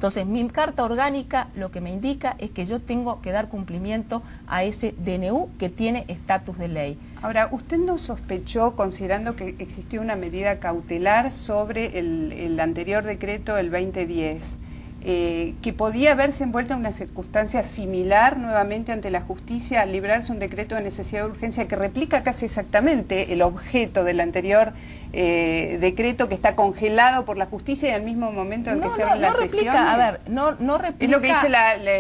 Entonces, mi carta orgánica lo que me indica es que yo tengo que dar cumplimiento a ese DNU que tiene estatus de ley. Ahora, ¿usted no sospechó, considerando que existió una medida cautelar sobre el anterior decreto, el 2010, que podía verse envuelta en una circunstancia similar nuevamente ante la justicia al librarse un decreto de necesidad de urgencia que replica casi exactamente el objeto del anterior decreto, que está congelado por la justicia y al mismo momento en que se abre la sesión? A ver, no replica. Es lo que dice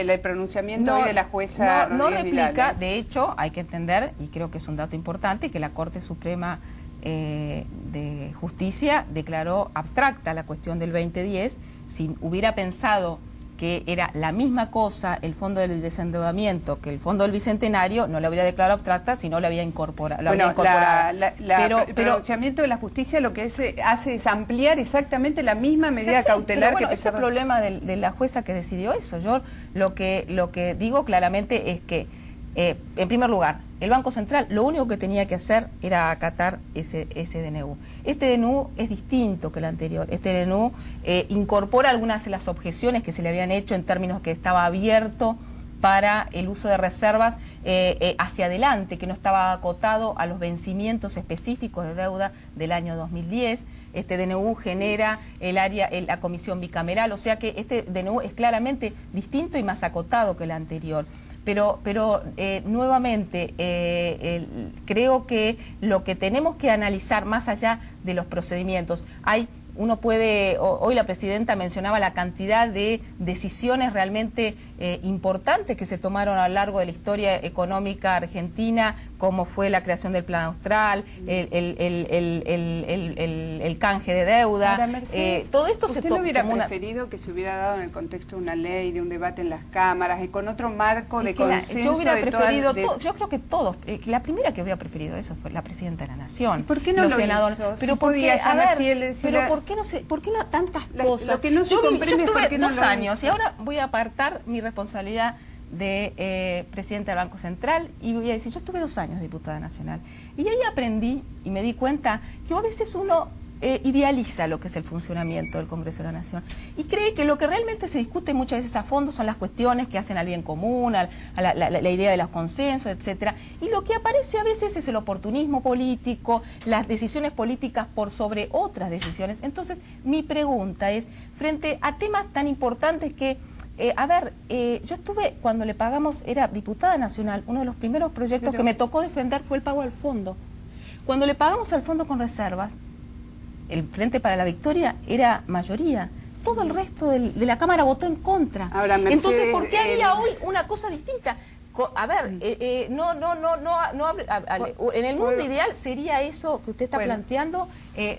el pronunciamiento hoy de la jueza no replica, Vidal, de hecho, hay que entender, y creo que es un dato importante, que la Corte Suprema de Justicia declaró abstracta la cuestión del 2010. Si hubiera pensado que era la misma cosa el fondo del desendeudamiento que el fondo del Bicentenario, no la habría declarado abstracta, sino la había incorporado. El pronunciamiento de la justicia lo que hace es ampliar exactamente la misma medida cautelar. Pero bueno, ese es el problema de la jueza que decidió eso. Yo lo que digo claramente es que, en primer lugar, el Banco Central lo único que tenía que hacer era acatar ese DNU. Este DNU es distinto que el anterior. Este DNU incorpora algunas de las objeciones que se le habían hecho en términos que estaba abierto para el uso de reservas hacia adelante, que no estaba acotado a los vencimientos específicos de deuda del año 2010. Este DNU genera la comisión bicameral, o sea que este DNU es claramente distinto y más acotado que el anterior. Pero nuevamente, creo que lo que tenemos que analizar más allá de los procedimientos, uno puede, hoy la presidenta mencionaba la cantidad de decisiones realmente importantes que se tomaron a lo largo de la historia económica argentina, como fue la creación del Plan Austral, el canje de deuda. Ahora, Mercedes, todo esto se ¿usted no hubiera preferido que se hubiera dado en el contexto de una ley, de un debate en las cámaras y con otro marco de consenso? Yo hubiera preferido, yo creo que todos, la primera que hubiera preferido eso fue la presidenta de la Nación. ¿Y por qué no lo hizo? Pero ¿por qué no tantas cosas? Lo que no se comprende es por qué no lo hizo. Yo estuve 2 años y ahora voy a apartar mi responsabilidad de presidenta del Banco Central y voy a decir, yo estuve 2 años diputada nacional y ahí aprendí y me di cuenta que a veces uno idealiza lo que es el funcionamiento del Congreso de la Nación y cree que lo que realmente se discute muchas veces a fondo son las cuestiones que hacen al bien común, a la idea de los consensos, etcétera. Y lo que aparece a veces es el oportunismo político, las decisiones políticas por sobre otras decisiones. Entonces, mi pregunta es, frente a temas tan importantes que yo estuve, cuando le pagamos, era diputada nacional, uno de los primeros proyectos que me tocó defender fue el pago al fondo. Cuando le pagamos al fondo con reservas, el Frente para la Victoria era mayoría. Todo el resto de la Cámara votó en contra. Ahora, Mercedes, entonces, ¿por qué había hoy una cosa distinta? En el mundo ideal sería eso que usted está planteando,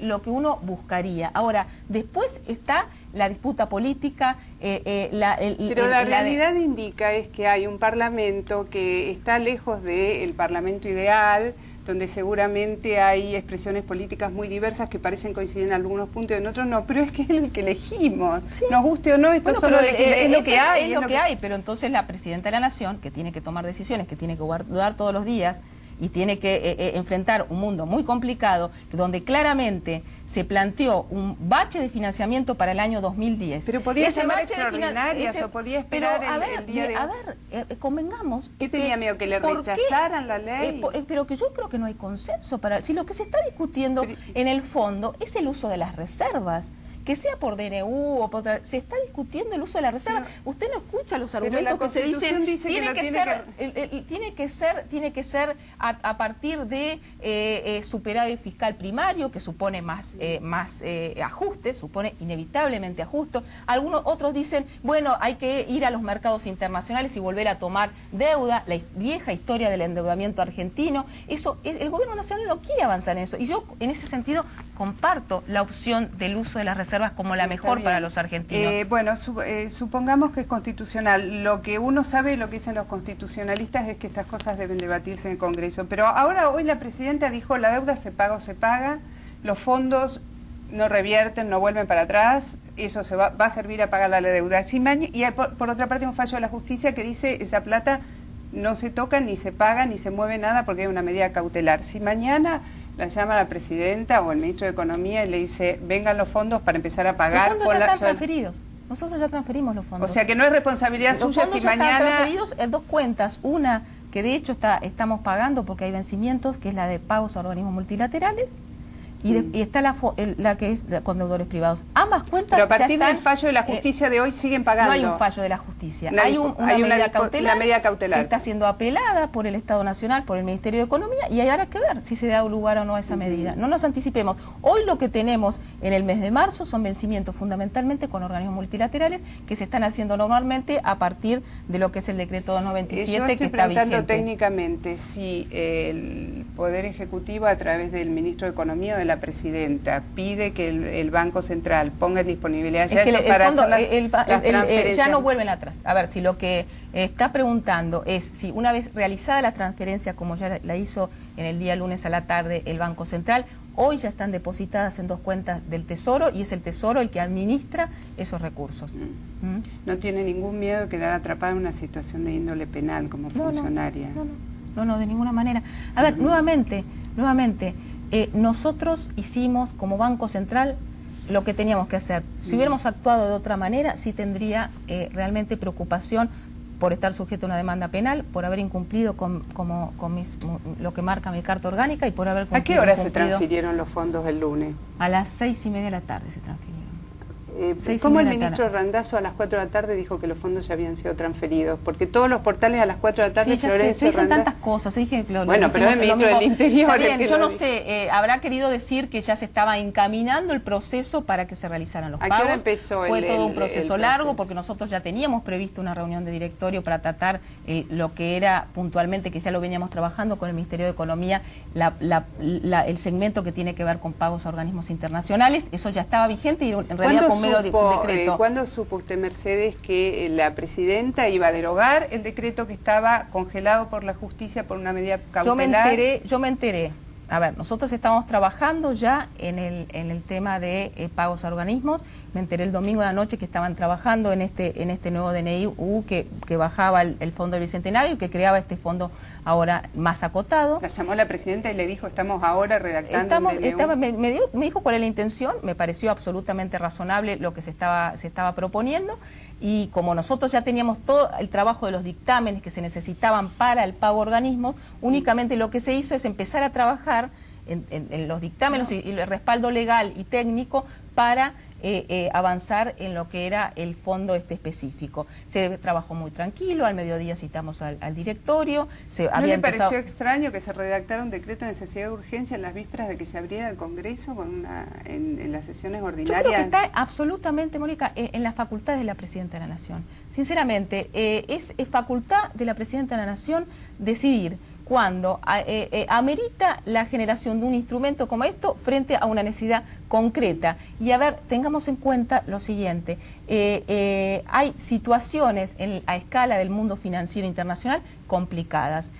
lo que uno buscaría. Ahora, después está la disputa política. Pero la realidad indica es que hay un Parlamento que está lejos del Parlamento ideal, donde seguramente hay expresiones políticas muy diversas que parecen coincidir en algunos puntos y en otros no, pero es que es el que elegimos. Sí. Nos guste o no, esto es lo que hay. Es lo que hay, pero entonces la presidenta de la Nación, que tiene que tomar decisiones, que tiene que guardar todos los días y tiene que enfrentar un mundo muy complicado, donde claramente se planteó un bache de financiamiento para el año 2010. Pero podía ser extraordinarias o podía esperar el día de hoy. Convengamos. ¿Qué tenía miedo? ¿Que le rechazaran la ley? Pero que yo creo que no hay consenso para... Si lo que se está discutiendo en el fondo es el uso de las reservas, que sea por DNU o por otra, se está discutiendo el uso de la reserva. Usted no escucha los argumentos que se dicen, tiene que ser a partir de superávit fiscal primario, que supone más ajustes, supone inevitablemente ajustes. Algunos otros dicen, bueno, hay que ir a los mercados internacionales y volver a tomar deuda, la vieja historia del endeudamiento argentino. El gobierno nacional no quiere avanzar en eso. Y yo, en ese sentido, comparto la opción del uso de las reservas como la mejor para los argentinos. Supongamos que es constitucional. Lo que uno sabe, lo que dicen los constitucionalistas es que estas cosas deben debatirse en el Congreso. Pero ahora, hoy la presidenta dijo, la deuda se paga o se paga, los fondos no revierten, no vuelven para atrás, eso va a servir a pagar la deuda. Y hay, por otra parte, un fallo de la justicia que dice esa plata no se toca, ni se paga, ni se mueve nada porque hay una medida cautelar. Si mañana la llama la presidenta o el ministro de Economía y le dice, vengan los fondos para empezar a pagar... Los fondos ya están transferidos. Nosotros ya transferimos los fondos. O sea que no es responsabilidad los suya fondos si ya mañana... están transferidos en 2 cuentas. Una que de hecho estamos pagando porque hay vencimientos, que es la de pagos a organismos multilaterales, y está la que es con deudores privados. Ambas cuentas pero a partir ya están, del fallo de la justicia de hoy siguen pagando. No hay un fallo de la justicia, hay una medida cautelar que está siendo apelada por el Estado Nacional, por el Ministerio de Economía, y habrá que ver si se da lugar o no a esa medida. No nos anticipemos. Hoy lo que tenemos en el mes de marzo son vencimientos fundamentalmente con organismos multilaterales que se están haciendo normalmente a partir de lo que es el decreto 297 que está vigente. Yo estoy preguntando técnicamente si el Poder Ejecutivo, a través del Ministro de Economía o de la Presidenta, pide que el Banco Central ponga en disponibilidad ya eso para hacer las transferencias. Ya no vuelven atrás. A ver, si lo que está preguntando es si una vez realizada la transferencia, como ya la hizo en el día lunes a la tarde el Banco Central, hoy ya están depositadas en 2 cuentas del Tesoro y es el Tesoro el que administra esos recursos. ¿No tiene ningún miedo de quedar atrapada en una situación de índole penal como funcionaria? No, de ninguna manera. A ver, nuevamente, nosotros hicimos como Banco Central lo que teníamos que hacer. Si hubiéramos actuado de otra manera, sí tendría realmente preocupación por estar sujeto a una demanda penal, por haber incumplido con lo que marca mi carta orgánica y por haber cumplido. ¿A qué hora se transfirieron los fondos el lunes? A las 6:30 de la tarde se transfirieron. ¿Cómo el ministro Randazzo a las 4 de la tarde dijo que los fondos ya habían sido transferidos? Porque todos los portales a las 4 de la tarde... Sí, se dicen tantas cosas. Bueno, pero es el ministro del Interior. Está bien, yo no sé, habrá querido decir que ya se estaba encaminando el proceso para que se realizaran los pagos. ¿A qué hora empezó? Fue todo un proceso largo, porque nosotros ya teníamos previsto una reunión de directorio para tratar lo que era puntualmente, que ya lo veníamos trabajando con el Ministerio de Economía, el segmento que tiene que ver con pagos a organismos internacionales. Eso ya estaba vigente y en realidad con mero decreto. ¿Cuándo supo usted, Mercedes, que la presidenta iba a derogar el decreto que estaba congelado por la justicia por una medida cautelar? Yo me enteré. A ver, nosotros estamos trabajando ya en el tema de pagos a organismos. Me enteré el domingo de la noche que estaban trabajando en este nuevo DNI que bajaba el fondo del Bicentenario y que creaba este fondo ahora más acotado. La llamó la presidenta y le dijo, estamos ahora redactando el DNU. Me dijo cuál era la intención, me pareció absolutamente razonable lo que se estaba proponiendo, y como nosotros ya teníamos todo el trabajo de los dictámenes que se necesitaban para el pago a organismos, únicamente lo que se hizo es empezar a trabajar en los dictámenes y el respaldo legal y técnico para avanzar en lo que era el fondo específico. Se trabajó muy tranquilo, al mediodía citamos al directorio. ¿No le pareció extraño que se redactara un decreto de necesidad de urgencia en las vísperas de que se abriera el Congreso en las sesiones ordinarias? Yo creo que está absolutamente, Mónica, en las facultades de la Presidenta de la Nación. Sinceramente, es facultad de la Presidenta de la Nación decidir cuando amerita la generación de un instrumento como esto frente a una necesidad concreta. Y a ver, tengamos en cuenta lo siguiente, hay situaciones a escala del mundo financiero internacional complicadas,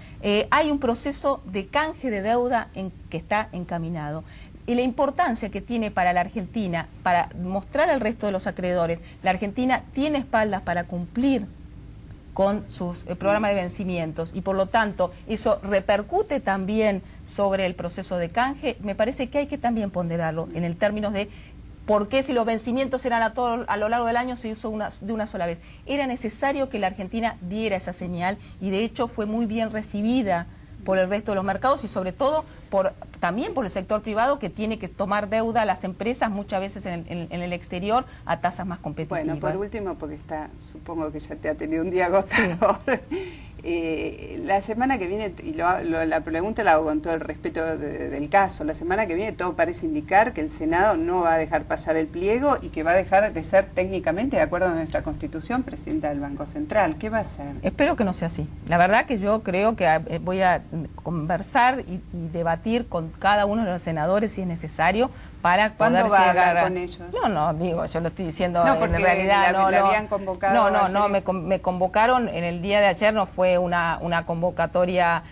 hay un proceso de canje de deuda que está encaminado. Y la importancia que tiene para la Argentina, para mostrar al resto de los acreedores, la Argentina tiene espaldas para cumplir con sus programas de vencimientos y por lo tanto eso repercute también sobre el proceso de canje. Me parece que hay que también ponderarlo en el términos de por qué si los vencimientos eran a lo largo del año se hizo de una sola vez. Era necesario que la Argentina diera esa señal y de hecho fue muy bien recibida por el resto de los mercados y sobre todo también por el sector privado que tiene que tomar deuda a las empresas muchas veces en el exterior a tasas más competitivas. Bueno, por último, porque supongo que ya te ha tenido un día agotador, la semana que viene, y la pregunta la hago con todo el respeto del caso, la semana que viene todo parece indicar que el Senado no va a dejar pasar el pliego y que va a dejar de ser técnicamente, de acuerdo a nuestra Constitución, presidenta del Banco Central. ¿Qué va a hacer? Espero que no sea así. La verdad que yo creo que voy a conversar y debatir con cada uno de los senadores si es necesario para poder ¿Cuándo va a hablar con ellos? No, digo, yo lo estoy diciendo no, porque en realidad. la habían convocado me convocaron en el día de ayer, no fue una convocatoria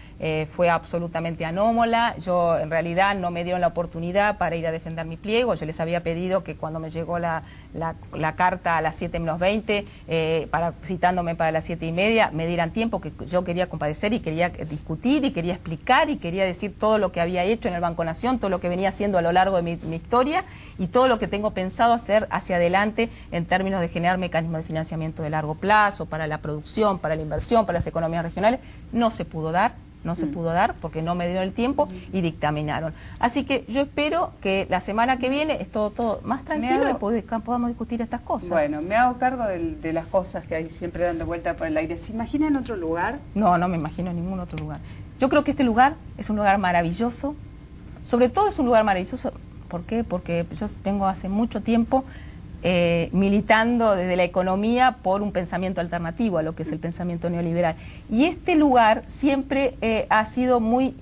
fue absolutamente anómala. Yo en realidad no me dieron la oportunidad para ir a defender mi pliego. Yo les había pedido que cuando me llegó la carta a las 7:20, citándome para las 7:30, me dieran tiempo, que yo quería compadecer y quería discutir y quería explicar y quería decir todo lo que había hecho en el Banco Nación, todo lo que venía haciendo a lo largo de mi historia y todo lo que tengo pensado hacer hacia adelante en términos de generar mecanismos de financiamiento de largo plazo para la producción, para la inversión, para las economías regionales. No se pudo dar. No se pudo dar porque no me dieron el tiempo y dictaminaron. Así que yo espero que la semana que viene es todo más tranquilo y podamos discutir estas cosas. Bueno, me hago cargo de las cosas que hay siempre dando vuelta por el aire. ¿Se imagina en otro lugar? No, no me imagino en ningún otro lugar. Yo creo que este lugar es un lugar maravilloso. Sobre todo es un lugar maravilloso. ¿Por qué? Porque yo vengo hace mucho tiempo militando desde la economía por un pensamiento alternativo a lo que es el pensamiento neoliberal. Y este lugar siempre ha sido muy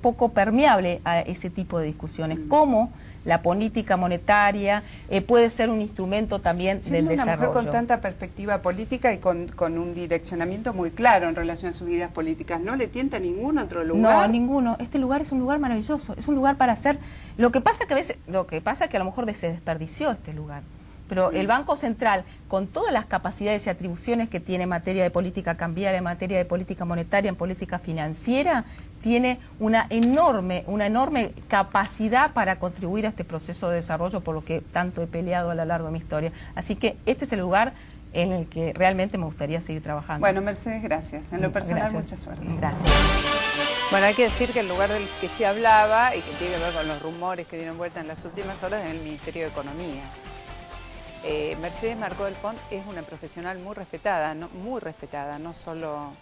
poco permeable a ese tipo de discusiones, como la política monetaria puede ser un instrumento también del desarrollo. Una mujer con tanta perspectiva política y con un direccionamiento muy claro en relación a sus vidas políticas, ¿no le tienta a ningún otro lugar? No, ninguno. Este lugar es un lugar maravilloso, es un lugar para hacer. Lo que pasa que a lo mejor se desperdició este lugar. Pero el Banco Central, con todas las capacidades y atribuciones que tiene en materia de política cambiaria, en materia de política monetaria, en política financiera, tiene una enorme capacidad para contribuir a este proceso de desarrollo por lo que tanto he peleado a lo largo de mi historia. Así que este es el lugar en el que realmente me gustaría seguir trabajando. Bueno, Mercedes, gracias. En lo personal, mucha suerte. Gracias. Bueno, hay que decir que el lugar del que se hablaba y que tiene que ver con los rumores que dieron vuelta en las últimas horas es el Ministerio de Economía. Mercedes Marcó del Pont es una profesional muy respetada, no solo